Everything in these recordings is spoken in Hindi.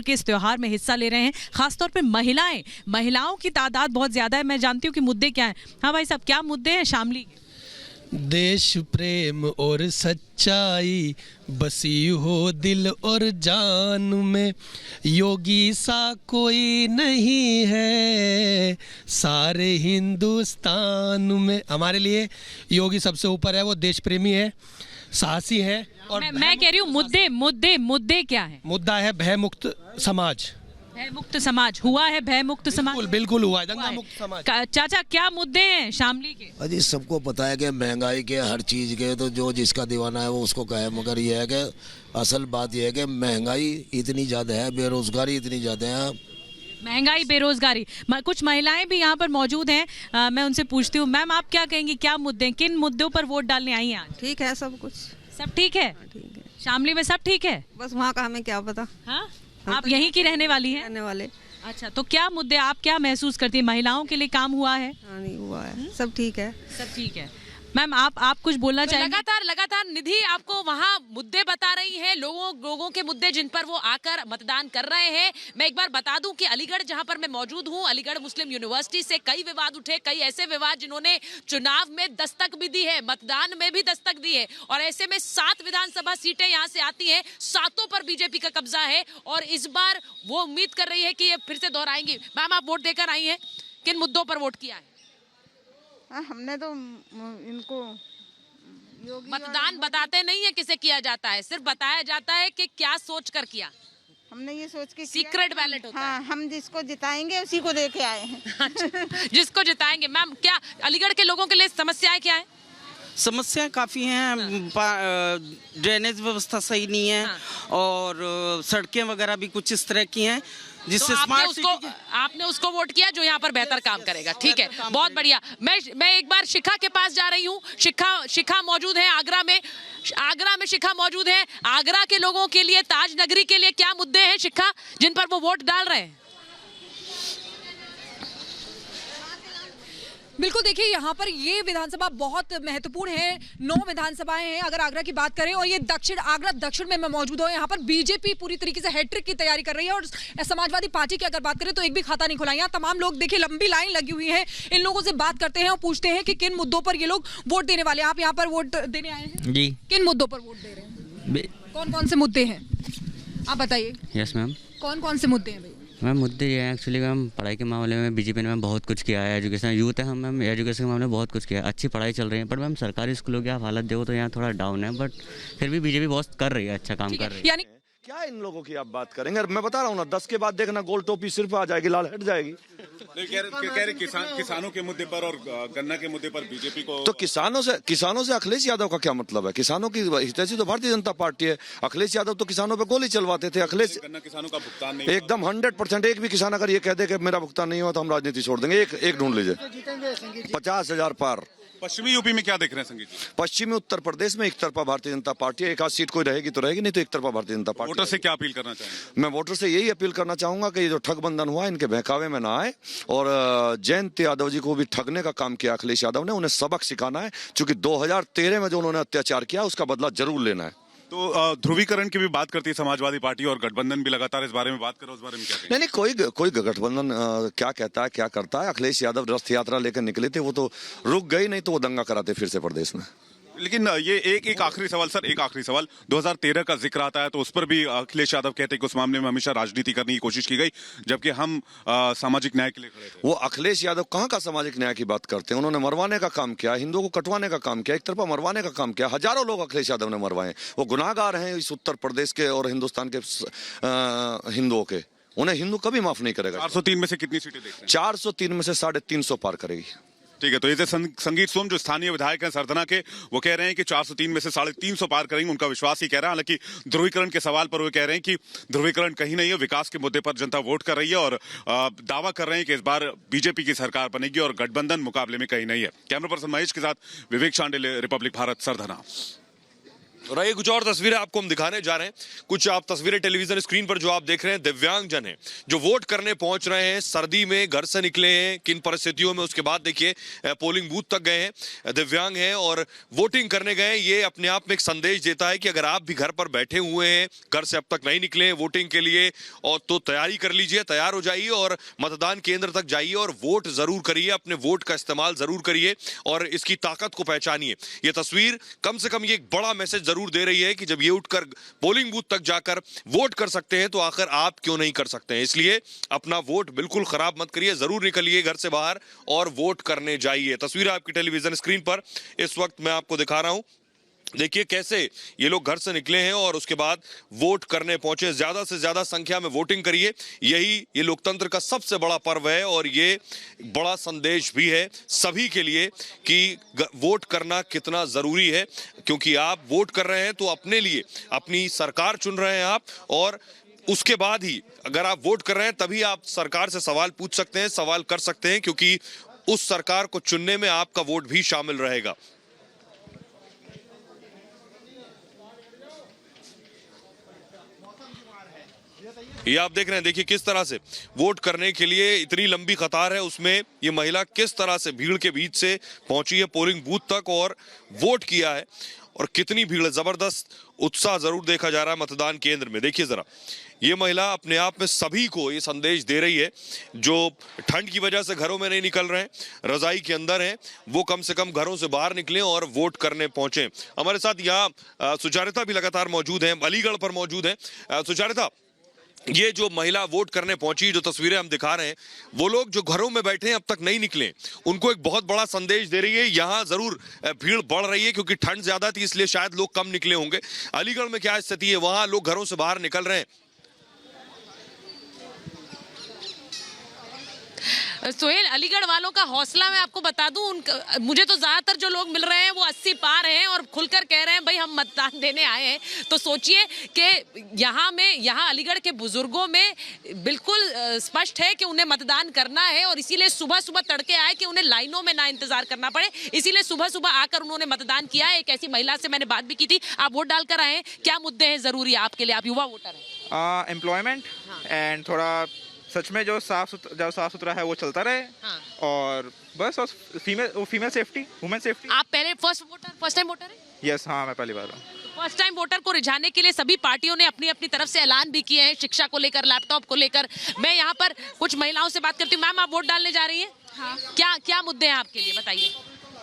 के इस त्योहार में हिस्सा ले रहे हैं, खासतौर पे महिलाओं की तादाद बहुत ज्यादा है। मैं जानती हूँ कि मुद्दे क्या हैं। हाँ भाई साहब, क्या मुद्दे हैं शामली के? देश प्रेम और सच्चाई बसी हो दिल और जान में, योगी सा कोई नहीं है सारे हिंदुस्तान में। हमारे लिए योगी सबसे ऊपर है, वो देश प्रेमी है, साहसी है। और मैं कह रही हूँ मुद्दे क्या है? मुद्दा है भय मुक्त समाज। भय मुक्त समाज हुआ है? भय मुक्त समाज बिल्कुल हुआ है, दंगा मुक्त समाज। चाचा, क्या मुद्दे हैं शामली के? अजी सबको पता है कि महंगाई के, हर चीज़ के, तो जो जिसका दीवाना है वो उसको कहे, मगर ये है कि असल बात यह है कि महंगाई इतनी ज़्यादा है, बेरोजगारी इतनी ज़्यादा है। महंगाई, बेरोजगारी। कुछ महिलाएं भी यहाँ पर मौजूद हैं, मैं उनसे पूछती हूँ। मैम, आप क्या कहेंगी, क्या मुद्दे, किन मुद्दों पर वोट डालने आई हैं आज? ठीक है, सब कुछ सब ठीक है। ठीक है, शामली में सब ठीक है? बस वहाँ का हमें क्या पता। हाँ, आप यहीं की रहने वाली हैं? रहने वाले। अच्छा, तो क्या मुद्दे, आप क्या महसूस करती हैं, महिलाओं के लिए काम हुआ है? हाँ, नहीं हुआ है, सब ठीक है। सब ठीक है। मैम, आप कुछ बोलना चाहेंगे? लगातार निधि आपको वहाँ मुद्दे बता रही है, लोगों के मुद्दे जिन पर वो आकर मतदान कर रहे हैं। मैं एक बार बता दूं कि अलीगढ़ जहां पर मैं मौजूद हूं, अलीगढ़ मुस्लिम यूनिवर्सिटी से कई विवाद उठे, कई ऐसे विवाद जिन्होंने चुनाव में दस्तक भी दी है, मतदान में भी दस्तक दी है। और ऐसे में 7 विधानसभा सीटें यहाँ से आती हैं, 7 पर बीजेपी का कब्जा है और इस बार वो उम्मीद कर रही है कि ये फिर से दोहराएंगी। मैम, आप वोट देकर आई हैं, किन मुद्दों पर वोट किया है? हमने तो इनको मतदान बताते नहीं है किसे किया जाता है, सिर्फ बताया जाता है कि क्या सोच कर किया। हमने ये सोच के सीक्रेट बैलेट होता हाँ, है। हम जिसको जिताएंगे उसी को दे के आए हैं। अच्छा, जिसको जिताएंगे। मैम, क्या अलीगढ़ के लोगों के लिए समस्याएं क्या है? समस्याएं काफ़ी हैं। ड्रेनेज व्यवस्था सही नहीं है। और सड़कें वगैरह भी कुछ इस तरह की हैं जिससे तो स्मार्ट आपने उसको वोट किया जो यहाँ पर बेहतर काम करेगा। ठीक है, बहुत बढ़िया। मैं एक बार शिखा के पास जा रही हूँ। शिखा मौजूद है आगरा में शिखा मौजूद है। आगरा के लोगों के लिए, ताज नगरी के लिए क्या मुद्दे हैं शिखा, जिन पर वो वोट डाल रहे हैं? बिल्कुल, देखिए यहाँ पर ये विधानसभा बहुत महत्वपूर्ण है। 9 विधानसभाएं हैं अगर आगरा की बात करें, और ये आगरा दक्षिण में मैं मौजूद हूँ। यहाँ पर बीजेपी पूरी तरीके से हैट्रिक की तैयारी कर रही है। और समाजवादी पार्टी की अगर बात करें तो एक भी खाता नहीं खुला। यहाँ तमाम लोग, देखिए लंबी लाइन लगी हुई है। इन लोगों से बात करते हैं और पूछते हैं कि किन मुद्दों पर ये लोग वोट देने वाले हैं। आप यहाँ पर वोट देने आए हैं जी? किन मुद्दों पर वोट दे रहे हैं? कौन कौन से मुद्दे हैं आप बताइए? Yes ma'am. कौन कौन से मुद्दे हैं भैया? मैम, मुद्दे ये हैं एक्चुअली मैम, पढ़ाई के मामले में बीजेपी ने मैम बहुत कुछ किया है। एजुकेशन, यूथ है हम मैम, एजुकेशन के मामले में बहुत कुछ किया है। अच्छी पढ़ाई चल रही है, पर मैम सरकारी स्कूलों की आप हालत देखो तो यहाँ थोड़ा डाउन है, बट फिर भी बीजेपी बहुत कर रही है, अच्छा काम कर रही है। यानी क्या इन लोगों की आप बात करेंगे? मैं बता रहा हूँ ना, 10 के बाद देखना गोल टोपी सिर्फ आ जाएगी, लाल हट जाएगी। कह रहे किसानों के मुद्दे पर और गन्ना के मुद्दे पर बीजेपी को, तो किसानों से अखिलेश यादव का क्या मतलब है? किसानों की हितैषी तो भारतीय जनता पार्टी है। अखिलेश यादव तो किसानों पे गोली चलवाते थे। अखिलेश गन्ना किसानों का भुगतान नहीं, एकदम 100%। एक भी किसान अगर ये कह दे कि मेरा भुगतान नहीं हुआ तो हम राजनीति छोड़ देंगे। एक ढूंढ लीजिए, 50,000 पार। पश्चिमी यूपी में क्या देख रहे हैं संगीत जी? पश्चिमी उत्तर प्रदेश में एक तरफा भारतीय जनता पार्टी है। एक आध सीट कोई रहेगी तो रहेगी, नहीं तो एक तरफा भारतीय जनता पार्टी। वोटर से क्या अपील करना चाहेंगे? मैं वोटर से यही अपील करना चाहूंगा कि ये जो ठगबंधन हुआ इनके बहकावे में ना आए, और जयंत यादव जी को भी ठगने का काम किया अखिलेश यादव ने, उन्हें सबक सिखाना है। क्योंकि 2013 में जो उन्होंने अत्याचार किया उसका बदला जरूर लेना है। तो ध्रुवीकरण की भी बात करती है समाजवादी पार्टी, और गठबंधन भी लगातार इस बारे में बात कर रहा है। उस बारे में क्या कहेंगे? नहीं, कोई गठबंधन क्या कहता है, क्या करता है। अखिलेश यादव रथ यात्रा लेकर निकले थे, वो तो रुक गई, नहीं तो वो दंगा कराते फिर से प्रदेश में। लेकिन ये एक आखिरी सवाल सर, एक आखिरी सवाल। 2013 का जिक्र आता है तो उस पर भी अखिलेश यादव कहते हैं कि उस मामले में हमेशा राजनीति करने की कोशिश की गई, जबकि हम सामाजिक न्याय के लिए खड़े थे। वो अखिलेश यादव कहाँ का सामाजिक न्याय की बात करते हैं? उन्होंने मरवाने का काम किया, हिंदुओं को कटवाने का काम किया, एक तरफा मरवाने का काम किया। हजारों लोग अखिलेश यादव ने मरवाए। वो गुनाहगार हैं इस उत्तर प्रदेश के और हिंदुस्तान के हिंदुओं के। उन्हें हिंदू कभी माफ नहीं करेगा। 403 में से कितनी सीटें देख रहे हैं? 403 में से 350 पार करेगी। ठीक है, तो ये संगीत सोम जो स्थानीय विधायक हैं सरधना के, वो कह रहे हैं कि 403 में से 350 पार करेंगे। उनका विश्वास ही कह रहा है। हालांकि ध्रुवीकरण के सवाल पर वो कह रहे हैं कि ध्रुवीकरण कहीं नहीं है, विकास के मुद्दे पर जनता वोट कर रही है, और दावा कर रहे हैं कि इस बार बीजेपी की सरकार बनेगी और गठबंधन मुकाबले में कहीं नहीं है। कैमरा पर्सन महेश के साथ विवेक शांडिल्य, रिपब्लिक भारत, सरधना। और ये कुछ और तस्वीरें आपको हम दिखाने जा रहे हैं। कुछ आप तस्वीरें टेलीविजन स्क्रीन पर जो आप देख रहे हैं, दिव्यांगजन हैं जो वोट करने पहुंच रहे हैं, सर्दी में घर से निकले हैं, किन परिस्थितियों में, उसके बाद देखिए पोलिंग बूथ तक गए हैं, दिव्यांग हैं और वोटिंग करने गए हैं। ये अपने आप में एक संदेश देता है कि अगर आप भी घर पर बैठे हुए हैं, घर से अब तक नहीं निकले हैं वोटिंग के लिए, और तो तैयारी कर लीजिए, तैयार हो जाइए और मतदान केंद्र तक जाइए और वोट जरूर करिए, अपने वोट का इस्तेमाल जरूर करिए और इसकी ताकत को पहचानिए। ये तस्वीर कम से कम ये एक बड़ा मैसेज जरूर दे रही है कि जब ये उठकर पोलिंग बूथ तक जाकर वोट कर सकते हैं तो आखिर आप क्यों नहीं कर सकते हैं। इसलिए अपना वोट बिल्कुल खराब मत करिए, जरूर निकलिए घर से बाहर और वोट करने जाइए। तस्वीर आपकी टेलीविजन स्क्रीन पर इस वक्त मैं आपको दिखा रहा हूं। देखिए कैसे ये लोग घर से निकले हैं और उसके बाद वोट करने पहुंचे। ज्यादा से ज्यादा संख्या में वोटिंग करिए, यही ये लोकतंत्र का सबसे बड़ा पर्व है और ये बड़ा संदेश भी है सभी के लिए कि वोट करना कितना जरूरी है, क्योंकि आप वोट कर रहे हैं तो अपने लिए अपनी सरकार चुन रहे हैं आप, और उसके बाद ही अगर आप वोट कर रहे हैं तभी आप सरकार से सवाल पूछ सकते हैं, सवाल कर सकते हैं, क्योंकि उस सरकार को चुनने में आपका वोट भी शामिल रहेगा। ये आप देख रहे हैं, देखिए किस तरह से वोट करने के लिए इतनी लंबी कतार है, उसमें ये महिला किस तरह से भीड़ के बीच से पहुंची है पोलिंग बूथ तक और वोट किया है, और कितनी भीड़ है। जबरदस्त उत्साह जरूर देखा जा रहा है मतदान केंद्र में। देखिए जरा, ये महिला अपने आप में सभी को ये संदेश दे रही है जो ठंड की वजह से घरों में नहीं निकल रहे हैं, रजाई के अंदर हैं, वो कम से कम घरों से बाहर निकलें और वोट करने पहुंचे। हमारे साथ यहाँ सुचारिता भी लगातार मौजूद है, अलीगढ़ पर मौजूद है। सुचारिता, ये जो महिला वोट करने पहुंची, जो तस्वीरें हम दिखा रहे हैं, वो लोग जो घरों में बैठे हैं अब तक नहीं निकले, उनको एक बहुत बड़ा संदेश दे रही है। यहाँ जरूर भीड़ बढ़ रही है क्योंकि ठंड ज्यादा थी, इसलिए शायद लोग कम निकले होंगे। अलीगढ़ में क्या स्थिति है, वहां लोग घरों से बाहर निकल रहे हैं? सोहेल, अलीगढ़ वालों का हौसला मैं आपको बता दूं, मुझे तो ज्यादातर जो लोग मिल रहे हैं वो 80 पार हैं और खुलकर कह रहे हैं भाई हम मतदान देने आए हैं। तो सोचिए कि यहाँ अलीगढ़ के बुजुर्गों में बिल्कुल स्पष्ट है कि उन्हें मतदान करना है और इसीलिए सुबह सुबह तड़के आए कि उन्हें लाइनों में ना इंतजार करना पड़े, इसीलिए सुबह सुबह आकर उन्होंने मतदान किया है। एक ऐसी महिला से मैंने बात भी की थी। आप वोट डालकर आए हैं, क्या मुद्दे हैं जरूरी आपके लिए, आप युवा वोटर हैं? एम्प्लॉयमेंट एंड थोड़ा सच में जो साफ सुथरा है वो चलता रहे। हाँ। और बस, और फीमेल सेफ्टी, वुमेन सेफ्टी। आप पहले फर्स्ट टाइम वोटर हैं? यस, हाँ, मैं पहली बार हूँ। फर्स्ट टाइम वोटर को रिझाने के लिए सभी पार्टियों ने अपनी अपनी तरफ से ऐलान भी किए हैं, शिक्षा को लेकर, लैपटॉप को लेकर। मैं यहाँ पर कुछ महिलाओं से बात करती हूँ। मैम, आप वोट डालने जा रही हैं? हाँ। क्या मुद्दे हैं आपके लिए, बताइए।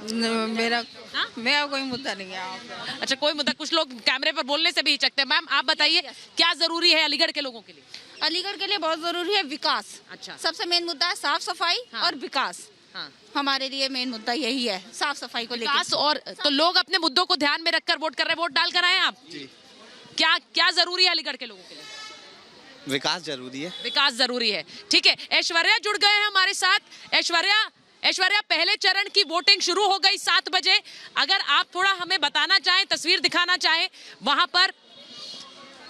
मेरा कोई मुद्दा नहीं है। अच्छा, कोई मुद्दा, कुछ लोग कैमरे पर बोलने से भी हिचकते हैं। मैम, आप बताइए क्या जरूरी है अलीगढ़ के लोगों के लिए? अलीगढ़ के लिए बहुत जरूरी है विकास। अच्छा। सबसे मेन मुद्दा है साफ सफाई। हाँ। और विकास। हाँ। हमारे लिए मेन मुद्दा यही है, साफ सफाई को लेकर। और तो लोग अपने मुद्दों को ध्यान में रखकर वोट कर रहे हैं। वोट डाल कर आए आप जी? क्या जरूरी है अलीगढ़ के लोगों के लिए? विकास जरूरी है। विकास जरूरी है, ठीक है। ऐश्वर्या जुड़ गए हैं हमारे साथ। ऐश्वर्या, पहले चरण की वोटिंग शुरू हो गई 7 बजे। अगर आप थोड़ा हमें बताना चाहें, तस्वीर दिखाना चाहें वहां पर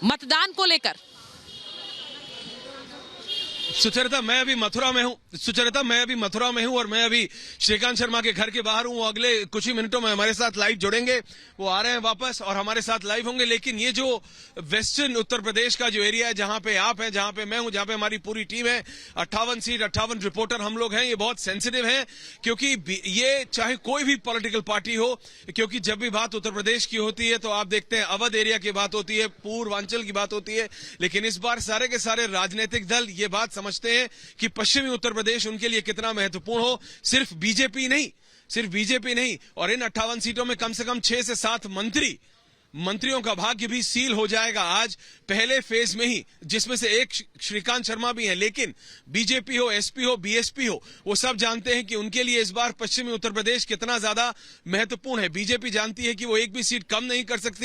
मतदान को लेकर। सुचरिता, मैं अभी मथुरा में हूं और मैं अभी श्रीकांत शर्मा के घर के बाहर हूं। अगले कुछ ही मिनटों में हमारे साथ लाइव जुड़ेंगे, वो आ रहे हैं वापस और हमारे साथ लाइव होंगे। लेकिन ये जो वेस्टर्न उत्तर प्रदेश का जो एरिया है, जहां पे आप हैं, जहां पे मैं हूं, जहां पे हमारी पूरी टीम है, 58 सीट, 58 रिपोर्टर हम लोग हैं, ये बहुत सेंसिटिव है क्योंकि ये चाहे कोई भी पॉलिटिकल पार्टी हो, क्योंकि जब भी बात उत्तर प्रदेश की होती है तो आप देखते हैं अवध एरिया की बात होती है, पूर्वांचल की बात होती है। लेकिन इस बार सारे के सारे राजनीतिक दल ये बात समझते हैं कि पश्चिमी उत्तर प्रदेश उनके लिए कितना महत्वपूर्ण हो। सिर्फ बीजेपी नहीं, और इन 58 सीटों में कम से कम 6 से 7 मंत्रियों का भाग्य भी सील हो जाएगा आज पहले फेज में ही, जिसमें से एक श्रीकांत शर्मा भी हैं। लेकिन बीजेपी हो, एसपी हो, बीएसपी हो, वो सब जानते हैं कि उनके लिए इस बार पश्चिमी उत्तर प्रदेश कितना ज्यादा महत्वपूर्ण है। बीजेपी जानती है कि वो एक भी सीट कम नहीं कर सकती।